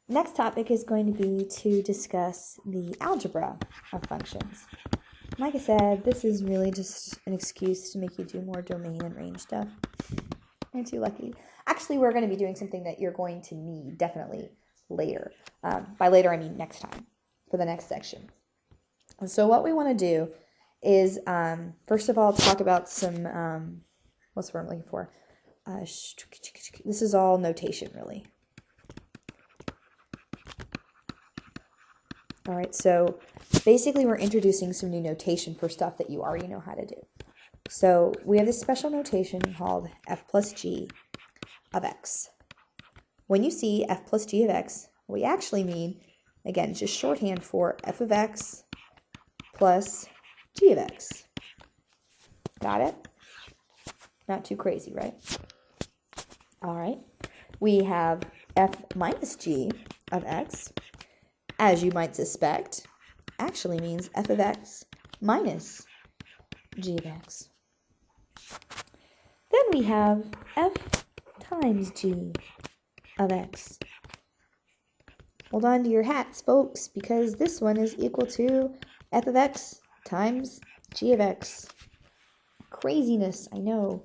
next topic is going to be to discuss the algebra of functions. Like I said, this is really just an excuse to make you do more domain and range stuff. Aren't you lucky? Actually, we're going to be doing something that you're going to need definitely later. By later, I mean next time for the next section. And so what we want to do is, first of all, talk about some, what's the word I'm looking for? This is all notation, really. All right, so basically we're introducing some new notation for stuff that you already know how to do. So we have this special notation called f plus g of x. When you see f plus g of x, what we actually mean, again, it's just shorthand for f of x plus g of x. Got it? Not too crazy, right? All right. We have f minus g of x, as you might suspect, actually means f of x minus g of x. Then we have f times g of x. Hold on to your hats, folks, because this one is equal to f of x times g of x. Craziness, I know.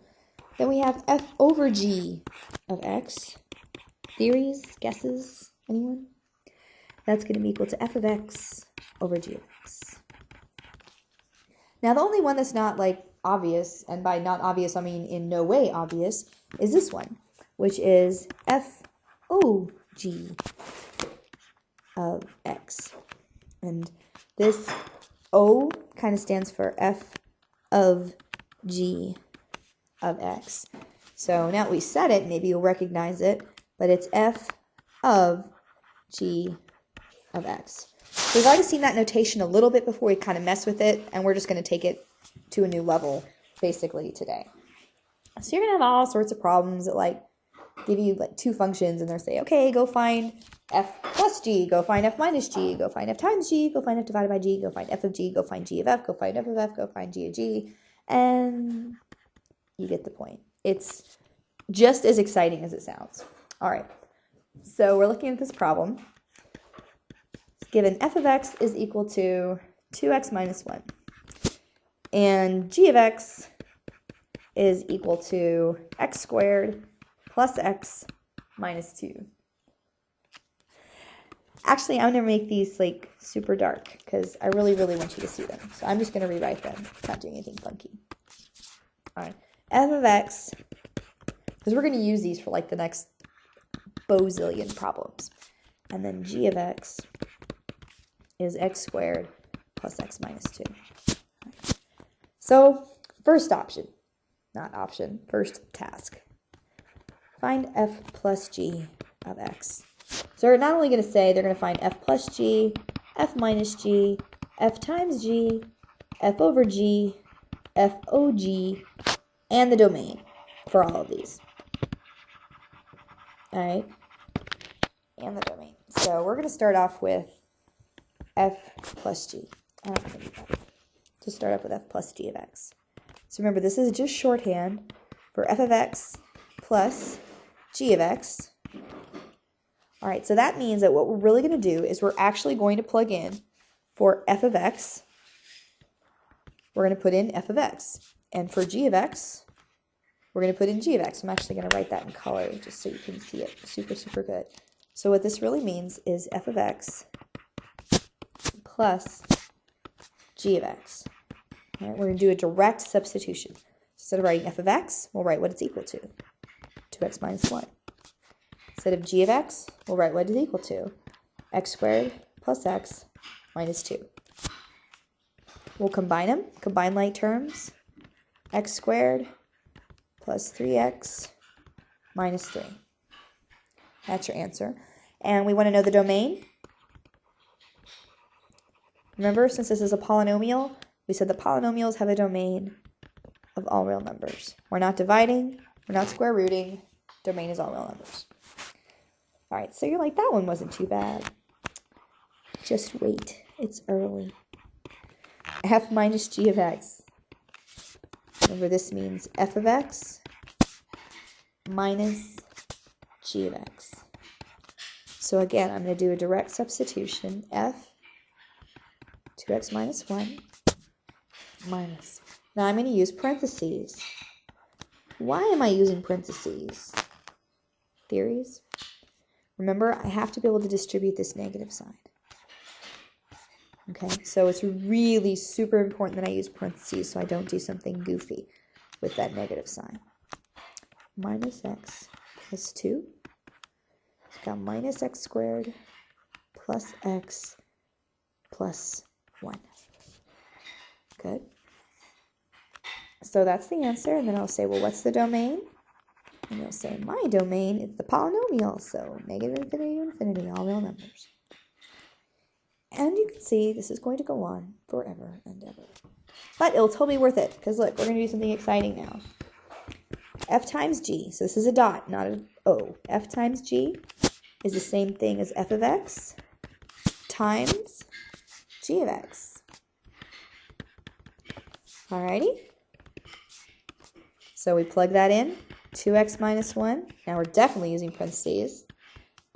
Then we have f over g of x. Theories, guesses, anyone? That's going to be equal to f of x over g of x. Now, the only one that's not like obvious, and by not obvious I mean in no way obvious, is this one, which is f o g of x. And this O kind of stands for f of g of x. So now that we said it, maybe you'll recognize it, but it's f of g of x. We've already seen that notation a little bit before we kind of mess with it, and we're just going to take it to a new level basically today. So you're going to have all sorts of problems that like give you like two functions, and they'll say, okay, go find f plus g, go find f minus g, go find f times g, go find f divided by g, go find f of g, go find g of f, go find f of f, go find g of g, and you get the point. It's just as exciting as it sounds. All right, so we're looking at this problem. Given f of x is equal to 2x minus 1, and g of x is equal to x squared plus x minus 2. Actually, I'm going to make these like super dark because I really, really want you to see them. So I'm just going to rewrite them, not doing anything funky. All right, f of x, because we're going to use these for like the next bazillion problems. And then g of x is x squared plus x minus 2. So first task. Find f plus g of x. So they're not only going to say, they're going to find f plus g, f minus g, f times g, f over g, f o g, and the domain for all of these. All right, and the domain. So we're going to start off with f plus g. I'm not going to do that. To start off with f plus g of x. So remember, this is just shorthand for f of x plus g of x. All right, so that means that what we're really going to do is we're actually going to plug in for f of x. We're going to put in f of x. And for g of x, we're going to put in g of x. I'm actually going to write that in color just so you can see it super, super good. So what this really means is f of x plus g of x. All right, we're going to do a direct substitution. Instead of writing f of x, we'll write what it's equal to, 2x minus 1. Instead of g of x, we'll write what it's equal to, x squared plus x minus 2. We'll combine them, combine like terms, x squared plus 3x minus 3. That's your answer. And we want to know the domain. Remember, since this is a polynomial, we said the polynomials have a domain of all real numbers. We're not dividing, we're not square rooting, domain is all real numbers. All right, so you're like, that one wasn't too bad. Just wait, it's early. F minus g of x. Remember, this means f of x minus g of x. So again, I'm going to do a direct substitution. F 2x minus 1 minus. Now I'm going to use parentheses. Why am I using parentheses? Theories? Remember, I have to be able to distribute this negative sign. Okay, so it's really super important that I use parentheses so I don't do something goofy with that negative sign. Minus x plus 2. It's got minus x squared plus x plus 1. Good. So that's the answer, and then I'll say, well, what's the domain? And you'll say, my domain is the polynomial, so negative infinity to infinity, all real numbers. And you can see this is going to go on forever and ever. But it'll totally be worth it, because look, we're going to do something exciting now. F times g, so this is a dot, not an O. F times g is the same thing as f of x times g of x. Alrighty? So we plug that in, 2x minus 1. Now we're definitely using parentheses.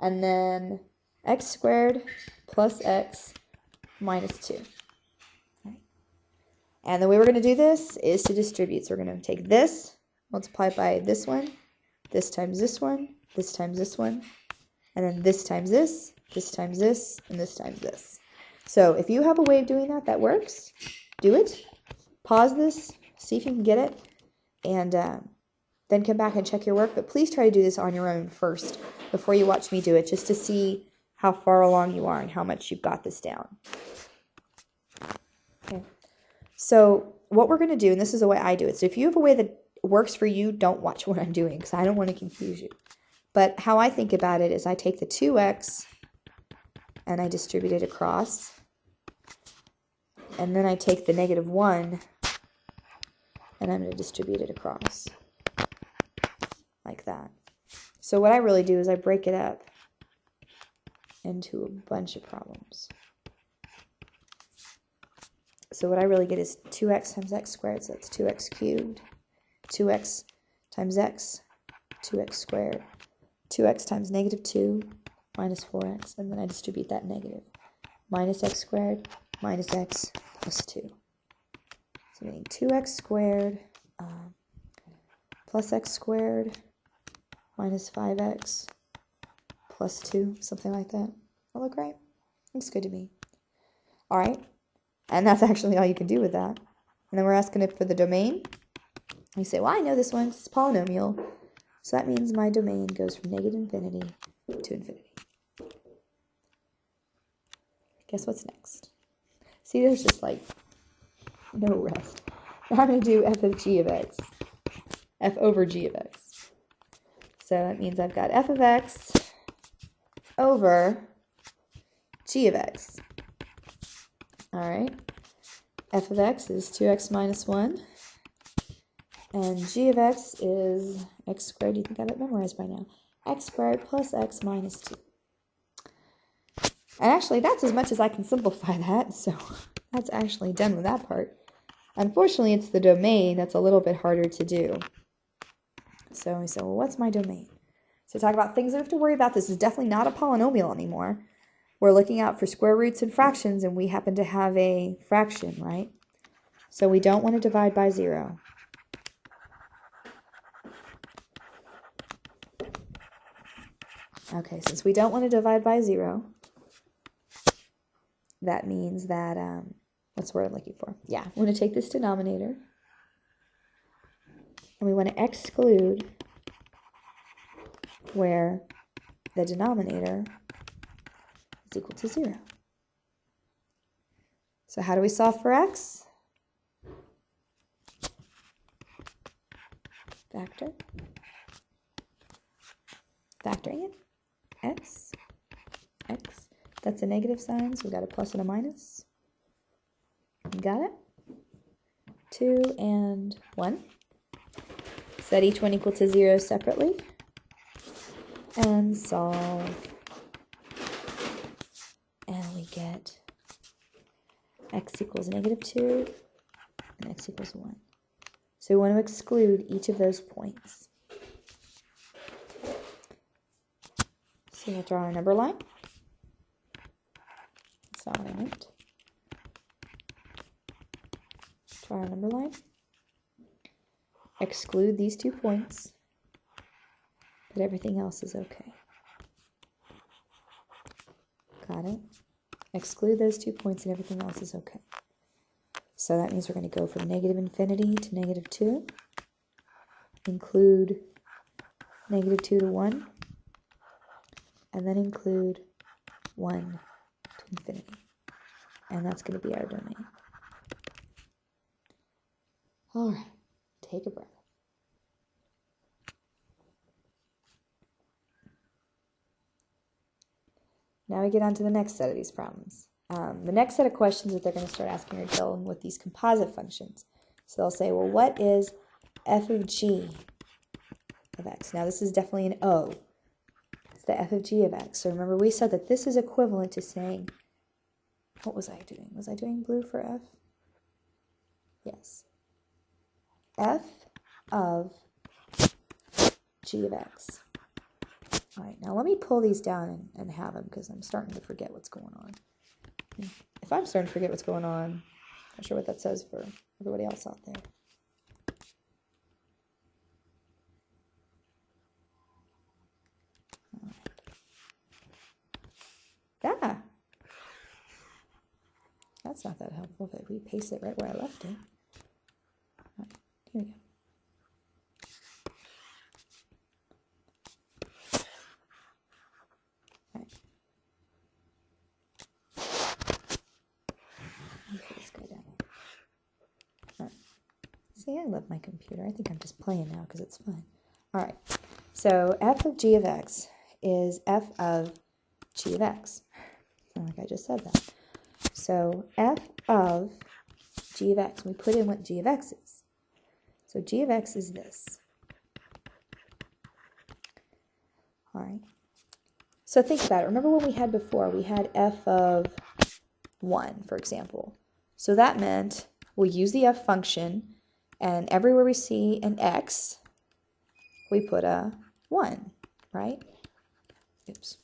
And then x squared plus x minus 2. Right. And the way we're going to do this is to distribute. So we're going to take this, multiply by this one, this times this one, this times this one, and then this times this times this, and this times this. So if you have a way of doing that that works, do it. Pause this, see if you can get it, and then come back and check your work. But please try to do this on your own first before you watch me do it, just to see how far along you are and how much you've got this down. Okay. So what we're going to do, and this is the way I do it. So if you have a way that works for you, don't watch what I'm doing because I don't want to confuse you. But how I think about it is I take the 2x and I distribute it across. And then I take the negative 1 and I'm going to distribute it across. Like that. So what I really do is I break it up into a bunch of problems. So what I really get is 2x times x squared, so that's 2x cubed. 2x times x, 2x squared. 2x times negative 2 minus 4x, and then I distribute that negative. Minus x squared minus x plus 2. So meaning 2x squared plus x squared minus 5x plus 2, something like that. That look right? Looks good to me. All right, and that's actually all you can do with that. And then we're asking it for the domain. You say, well, I know this one, it's polynomial. So that means my domain goes from negative infinity to infinity. Guess what's next? See, there's just like no rest. Now I'm going to do f of g of x. F over g of x. So that means I've got f of x over g of x. All right. F of x is 2x minus 1. And g of x is x squared. You think I have it memorized by now. X squared plus x minus 2. And actually, that's as much as I can simplify that. So that's actually done with that part. Unfortunately, it's the domain that's a little bit harder to do. So we say, well, what's my domain? So talk about things we have to worry about. This is definitely not a polynomial anymore. We're looking out for square roots and fractions, and we happen to have a fraction, right? So we don't want to divide by 0. Okay, since we don't want to divide by 0, that means that, what's the word I'm looking for? Yeah, we want to take this denominator, and we want to exclude where the denominator is equal to 0. So how do we solve for x? Factoring it. X. That's a negative sign, so we got a plus and a minus. Got it? 2 and 1. Set each one equal to 0 separately. And solve. And we get x equals negative 2 and x equals 1. So we want to exclude each of those points. So we'll draw our number line. That's not what I meant. Draw our number line. Exclude these 2 points, but everything else is okay. Got it? Exclude those 2 points and everything else is okay. So that means we're going to go from negative infinity to negative 2. Include negative 2 to 1. And then include 1 to infinity. And that's going to be our domain. All right. Take a breath. Now we get on to the next set of these problems. The next set of questions that they're going to start asking are dealing with these composite functions. So they'll say, well, what is f of g of x? Now this is definitely an O. It's the f of g of x. So remember we said that this is equivalent to saying, what was I doing? Was I doing blue for f? Yes. F of g of x. All right, now let me pull these down and have them because I'm starting to forget what's going on. If I'm starting to forget what's going on, I'm not sure what that says for everybody else out there. Ah! That's not that helpful if we paste it right where I left it. All right, here we go. See, I love my computer. I think I'm just playing now because it's fun. All right. So f of g of x is f of g of x. Sound like I just said that. So f of g of x, we put in what g of x is. So g of x is this. All right. So think about it. Remember what we had before? We had f of 1, for example. So that meant we'll use the f function, and everywhere we see an x, we put a 1, right? Oops.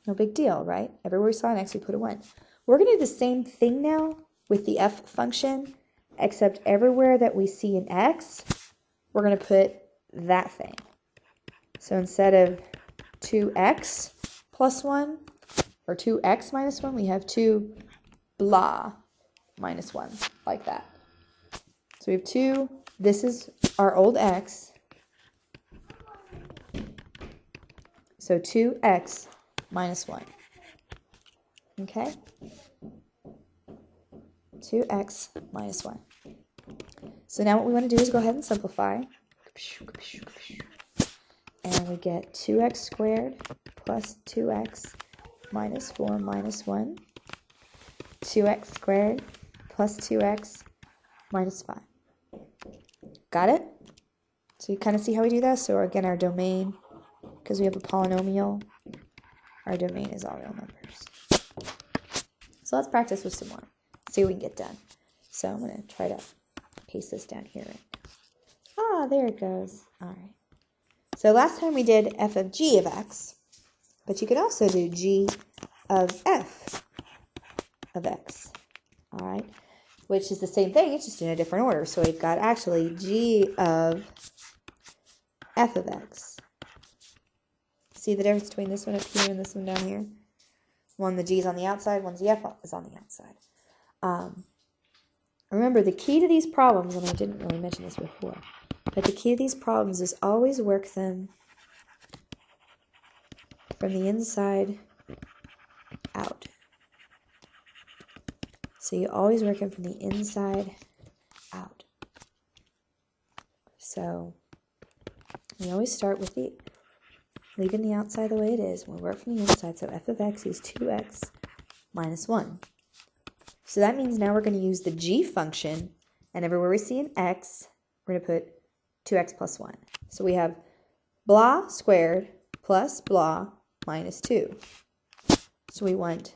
No big deal, right? Everywhere we saw an x, we put a 1. We're going to do the same thing now with the f function, except everywhere that we see an x, we're going to put that thing. So instead of 2x plus 1, or 2x minus 1, we have 2 blah minus 1, like that. So we have 2, this is our old x, so 2x minus 1, okay? 2x minus 1. So now what we want to do is go ahead and simplify. And we get 2x squared plus 2x minus 4 minus 1. 2x squared plus 2x minus 5. Got it? So you kind of see how we do that? So again, our domain, because we have a polynomial, our domain is all real numbers. So let's practice with some more. See what we can get done. So I'm going to try to paste this down here. Ah, there it goes. All right. So last time we did f of g of x, but you could also do g of f of x. All right. Which is the same thing, it's just in a different order. So we've got actually g of f of x. See the difference between this one up here and this one down here? One, the g is on the outside, one's the f is on the outside. Remember, the key to these problems, and I didn't really mention this before, but the key to these problems is always work them from the inside out. So you always work them from the inside out. So we always start with leaving the outside the way it is. We work from the inside. So f of x is 2x minus 1. So that means now we're going to use the g function, and everywhere we see an x, we're going to put 2x plus 1. So we have blah squared plus blah minus 2. So we want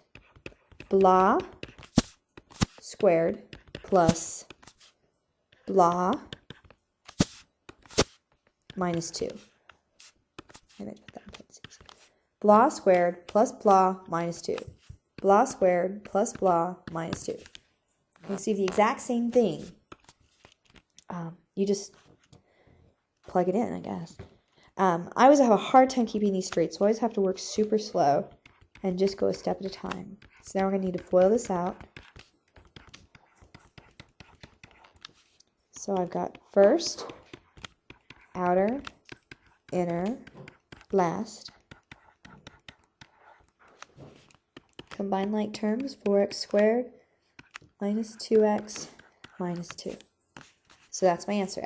blah squared plus blah minus 2. I meant to put that in parentheses. blah squared plus blah minus 2. Blah squared plus blah minus 2. You can see the exact same thing. You just plug it in, I guess. I always have a hard time keeping these straight, so I always have to work super slow and just go a step at a time. So now we're going to need to FOIL this out. So I've got first, outer, inner, last. Combine like terms, 4x squared minus 2x minus 2. So that's my answer.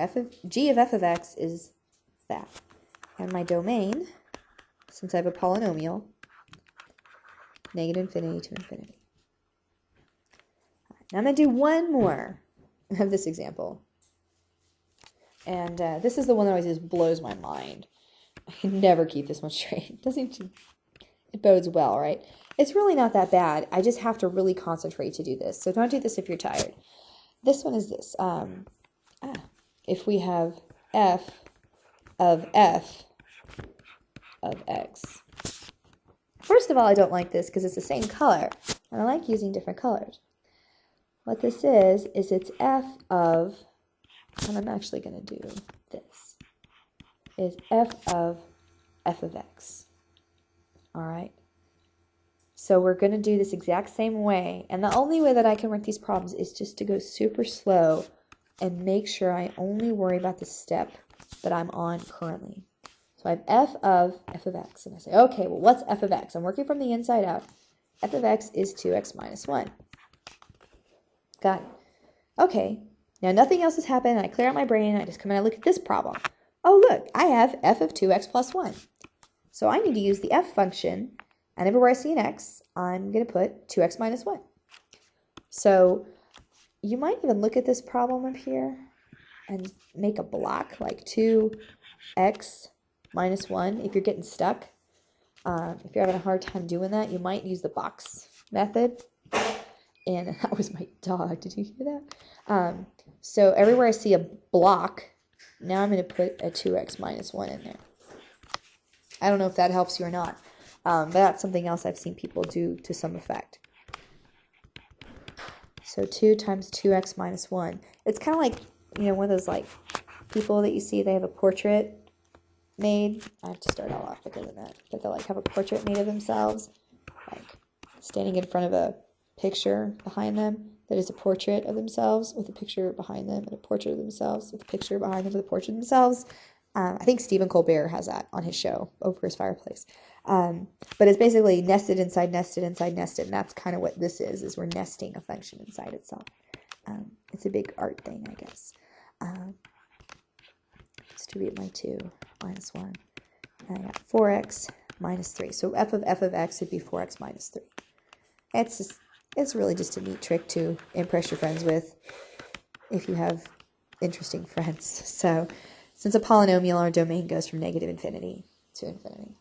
G of f of x is that. And my domain, since I have a polynomial, negative infinity to infinity. Right, now I'm going to do one more of this example. And this is the one that always just blows my mind. I can never keep this one straight. It bodes well, right? It's really not that bad. I just have to really concentrate to do this. So don't do this if you're tired. This one is this. If we have f of x. First of all, I don't like this because it's the same color, and I like using different colors. What this is it's f of, and I'm actually going to do this, is f of x. All right? So we're going to do this exact same way, and the only way that I can work these problems is just to go super slow and make sure I only worry about the step that I'm on currently. So I have f of x, and I say, okay, well, what's f of x? I'm working from the inside out. F of x is 2x minus 1. Got it. Okay, now nothing else has happened, and I clear out my brain, and I just come and I look at this problem. Oh, look, I have f of 2x plus 1. So I need to use the f function, and everywhere I see an x, I'm going to put 2x minus 1. So you might even look at this problem up here and make a block like 2x minus 1 if you're getting stuck. If you're having a hard time doing that, you might use the box method. And that was my dog. Did you hear that? So everywhere I see a block, now I'm going to put a 2x minus 1 in there. I don't know if that helps you or not, but that's something else I've seen people do to some effect. So 2 times 2x minus 1. It's kind of like, one of those like people that you see, they have a portrait made. I have to start all off because of that. But they'll like have a portrait made of themselves, like standing in front of a picture behind them that is a portrait of themselves with a picture behind them and a portrait of themselves with a picture behind them with a portrait of themselves. I think Stephen Colbert has that on his show over his fireplace. But it's basically nested inside nested inside nested, and that's kind of what this is we're nesting a function inside itself. It's a big art thing, I guess. Distribute my 2 minus 1. And I got 4x minus 3. So f of x would be 4x minus 3. It's really just a neat trick to impress your friends with if you have interesting friends. So since a polynomial, our domain goes from negative infinity to infinity.